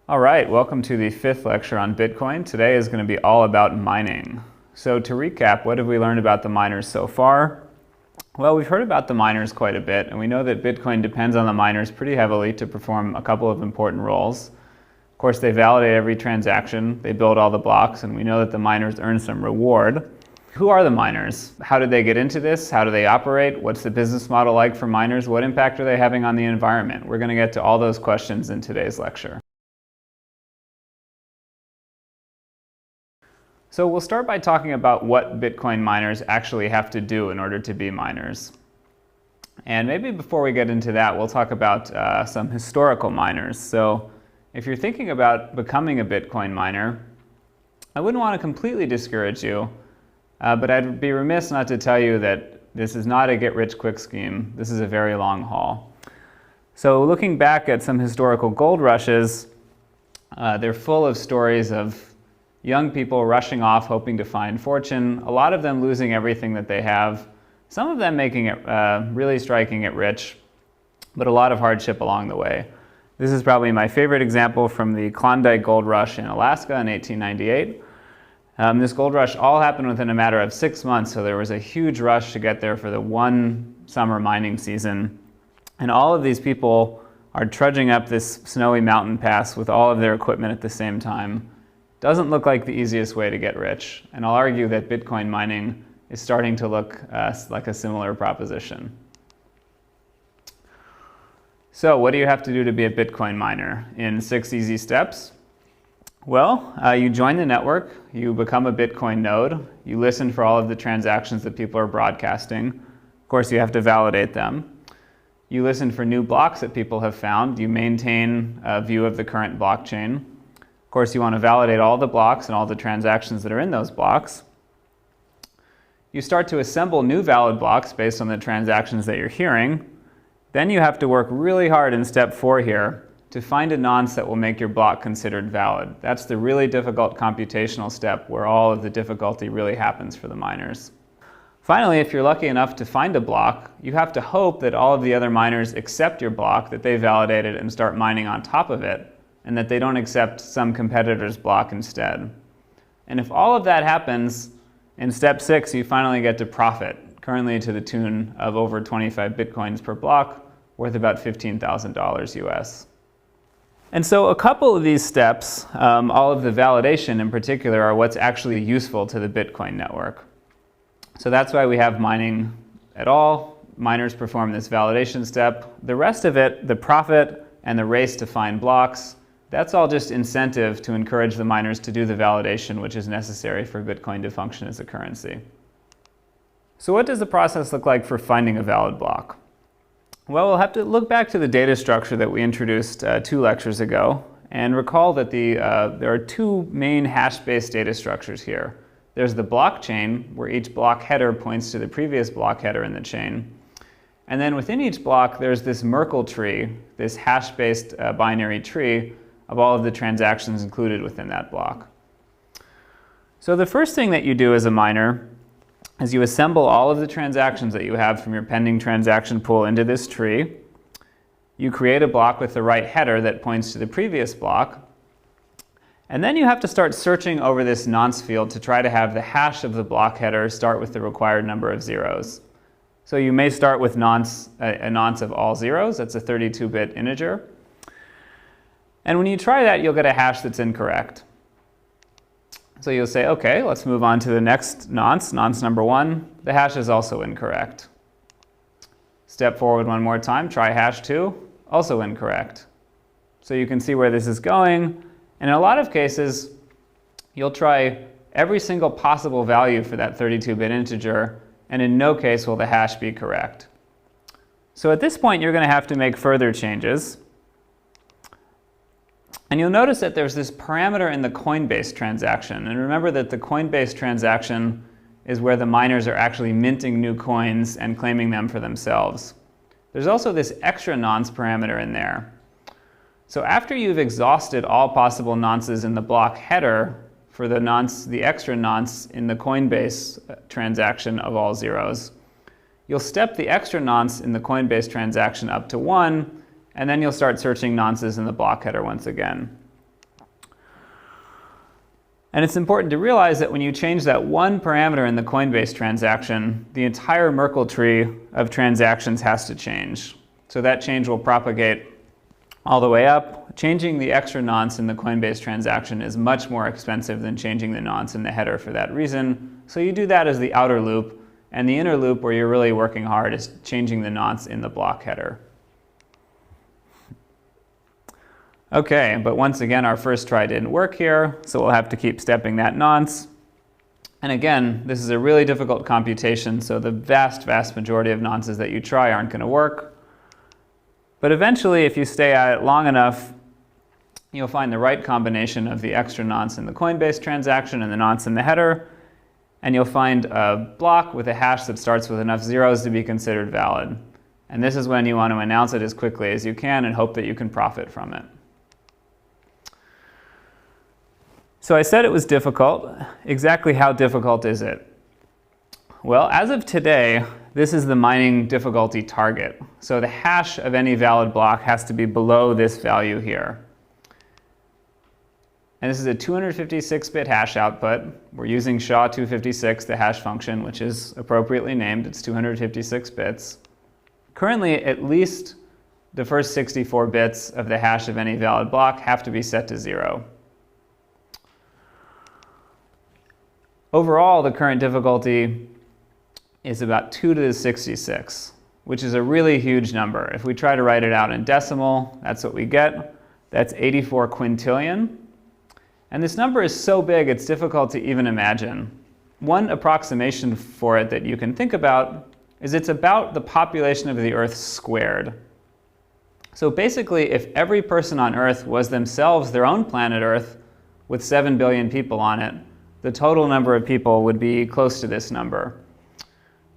All right, welcome to the fifth lecture on Bitcoin. Today is going to be all about mining. So to recap, what have we learned about the miners so far? Well, we've heard about the miners quite a bit, and we know that Bitcoin depends on the miners pretty heavily to perform a couple of important roles. Of course, they validate every transaction, they build all the blocks, and we know that the miners earn some reward. Who are the miners? How did they get into this? How do they operate? What's the business model like for miners? What impact are they having on the environment? We're going to get to all those questions in today's lecture. So we'll start by talking about what Bitcoin miners actually have to do in order to be miners. And maybe before we get into that, we'll talk about some historical miners. So if you're thinking about becoming a Bitcoin miner, I wouldn't want to completely discourage you, but I'd be remiss not to tell you that this is not a get-rich-quick scheme. This is a very long haul. So looking back at some historical gold rushes, they're full of stories of young people rushing off hoping to find fortune, a lot of them losing everything that they have, some of them making it really striking it rich, but a lot of hardship along the way. This is probably my favorite example from the Klondike Gold Rush in Alaska in 1898. This gold rush all happened within a matter of 6 months, so there was a huge rush to get there for the one summer mining season. And all of these people are trudging up this snowy mountain pass with all of their equipment at the same time. Doesn't look like the easiest way to get rich, and I'll argue that Bitcoin mining is starting to look like a similar proposition. So what do you have to do to be a Bitcoin miner? In 6 easy steps? Well, you join the network, you become a Bitcoin node, you listen for all of the transactions that people are broadcasting. Of course, you have to validate them. You listen for new blocks that people have found, you maintain a view of the current blockchain. Of course, you want to validate all the blocks and all the transactions that are in those blocks. You start to assemble new valid blocks based on the transactions that you're hearing. Then you have to work really hard in step 4 here to find a nonce that will make your block considered valid. That's the really difficult computational step where all of the difficulty really happens for the miners. Finally, if you're lucky enough to find a block, you have to hope that all of the other miners accept your block, that they validated and start mining on top of it, and that they don't accept some competitor's block instead. And if all of that happens, in step 6 you finally get to profit, currently to the tune of over 25 Bitcoins per block, worth about $15,000 US. And so a couple of these steps, all of the validation in particular, are what's actually useful to the Bitcoin network. So that's why we have mining at all. Miners perform this validation step. The rest of it, the profit and the race to find blocks, that's all just incentive to encourage the miners to do the validation which is necessary for Bitcoin to function as a currency. So what does the process look like for finding a valid block? Well, we'll have to look back to the data structure that we introduced 2 lectures ago and recall that there are 2 main hash-based data structures here. There's the blockchain, where each block header points to the previous block header in the chain. And then within each block, there's this Merkle tree, this hash-based binary tree of all of the transactions included within that block. So the first thing that you do as a miner is you assemble all of the transactions that you have from your pending transaction pool into this tree. You create a block with the right header that points to the previous block. And then you have to start searching over this nonce field to try to have the hash of the block header start with the required number of zeros. So you may start with a nonce of all zeros. That's a 32-bit integer. And when you try that, you'll get a hash that's incorrect. So you'll say, okay, let's move on to the next nonce number 1. The hash is also incorrect. Step forward one more time, try hash 2, also incorrect. So you can see where this is going. And in a lot of cases, you'll try every single possible value for that 32-bit integer, and in no case will the hash be correct. So at this point, you're going to have to make further changes. And you'll notice that there's this parameter in the Coinbase transaction. And remember that the Coinbase transaction is where the miners are actually minting new coins and claiming them for themselves. There's also this extra nonce parameter in there. So after you've exhausted all possible nonces in the block header for the extra nonce in the Coinbase transaction of all zeros, you'll step the extra nonce in the Coinbase transaction up to 1, and then you'll start searching nonces in the block header once again. And it's important to realize that when you change that one parameter in the Coinbase transaction, the entire Merkle tree of transactions has to change. So that change will propagate all the way up. Changing the extra nonce in the Coinbase transaction is much more expensive than changing the nonce in the header for that reason. So you do that as the outer loop, and the inner loop where you're really working hard is changing the nonce in the block header. Okay, but once again, our first try didn't work here, so we'll have to keep stepping that nonce. And again, this is a really difficult computation, so the vast majority of nonces that you try aren't going to work. But eventually, if you stay at it long enough, you'll find the right combination of the extra nonce in the Coinbase transaction and the nonce in the header, and you'll find a block with a hash that starts with enough zeros to be considered valid. And this is when you want to announce it as quickly as you can and hope that you can profit from it. So I said it was difficult. Exactly how difficult is it? Well, as of today, this is the mining difficulty target. So the hash of any valid block has to be below this value here. And this is a 256-bit hash output. We're using SHA-256, the hash function, which is appropriately named. It's 256 bits. Currently, at least the first 64 bits of the hash of any valid block have to be set to 0. Overall, the current difficulty is about 2 to the 66, which is a really huge number. If we try to write it out in decimal, that's what we get. That's 84 quintillion. And this number is so big, it's difficult to even imagine. One approximation for it that you can think about is it's about the population of the Earth squared. So basically, if every person on Earth was themselves their own planet Earth with 7 billion people on it, the total number of people would be close to this number.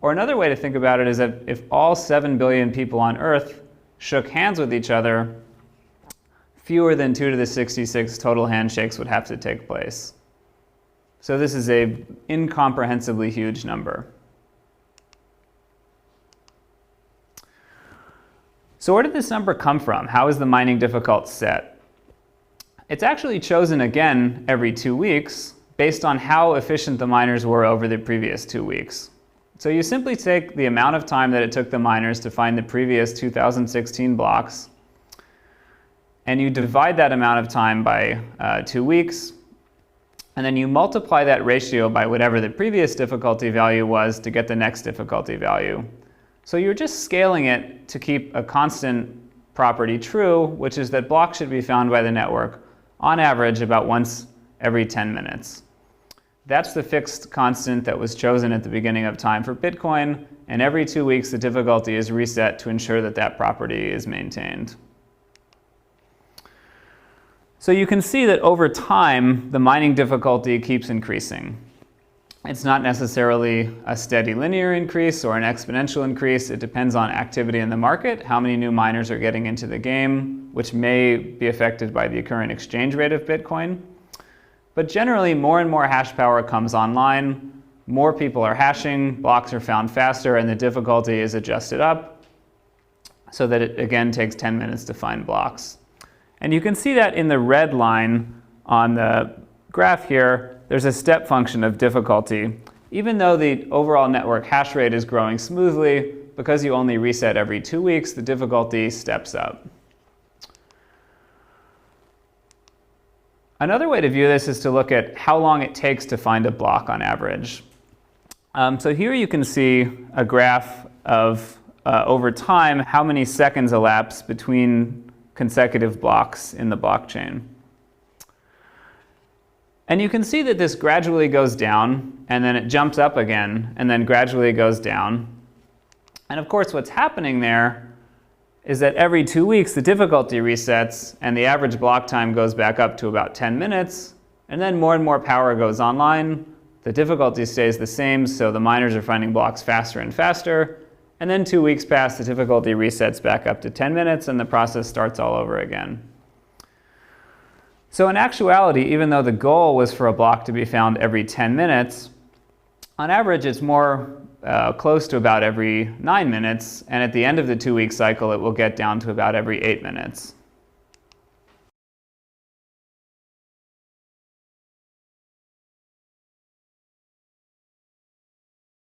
Or another way to think about it is that if all 7 billion people on Earth shook hands with each other, fewer than 2 to the 66 total handshakes would have to take place. So this is an incomprehensibly huge number. So where did this number come from? How is the mining difficult set? It's actually chosen again every 2 weeks based on how efficient the miners were over the previous 2 weeks. So you simply take the amount of time that it took the miners to find the previous 2016 blocks, and you divide that amount of time by 2 weeks, and then you multiply that ratio by whatever the previous difficulty value was to get the next difficulty value. So you're just scaling it to keep a constant property true, which is that blocks should be found by the network on average about once every 10 minutes. That's the fixed constant that was chosen at the beginning of time for Bitcoin, and every 2 weeks the difficulty is reset to ensure that that property is maintained. So you can see that over time, the mining difficulty keeps increasing. It's not necessarily a steady linear increase or an exponential increase. It depends on activity in the market, how many new miners are getting into the game, which may be affected by the current exchange rate of Bitcoin. But generally, more and more hash power comes online, more people are hashing, blocks are found faster, and the difficulty is adjusted up so that it again takes 10 minutes to find blocks. And you can see that in the red line on the graph here, there's a step function of difficulty. Even though the overall network hash rate is growing smoothly, because you only reset every 2 weeks, the difficulty steps up. Another way to view this is to look at how long it takes to find a block on average. So here you can see a graph of, over time, how many seconds elapse between consecutive blocks in the blockchain. And you can see that this gradually goes down, and then it jumps up again, and then gradually goes down. And of course, what's happening there is that every 2 weeks the difficulty resets, and the average block time goes back up to about 10 minutes, and then more and more power goes online. The difficulty stays the same, so the miners are finding blocks faster and faster, and then 2 weeks pass, the difficulty resets back up to 10 minutes, and the process starts all over again. So in actuality, even though the goal was for a block to be found every 10 minutes, on average it's more close to about every 9 minutes, and at the end of the 2 week cycle it will get down to about every 8 minutes.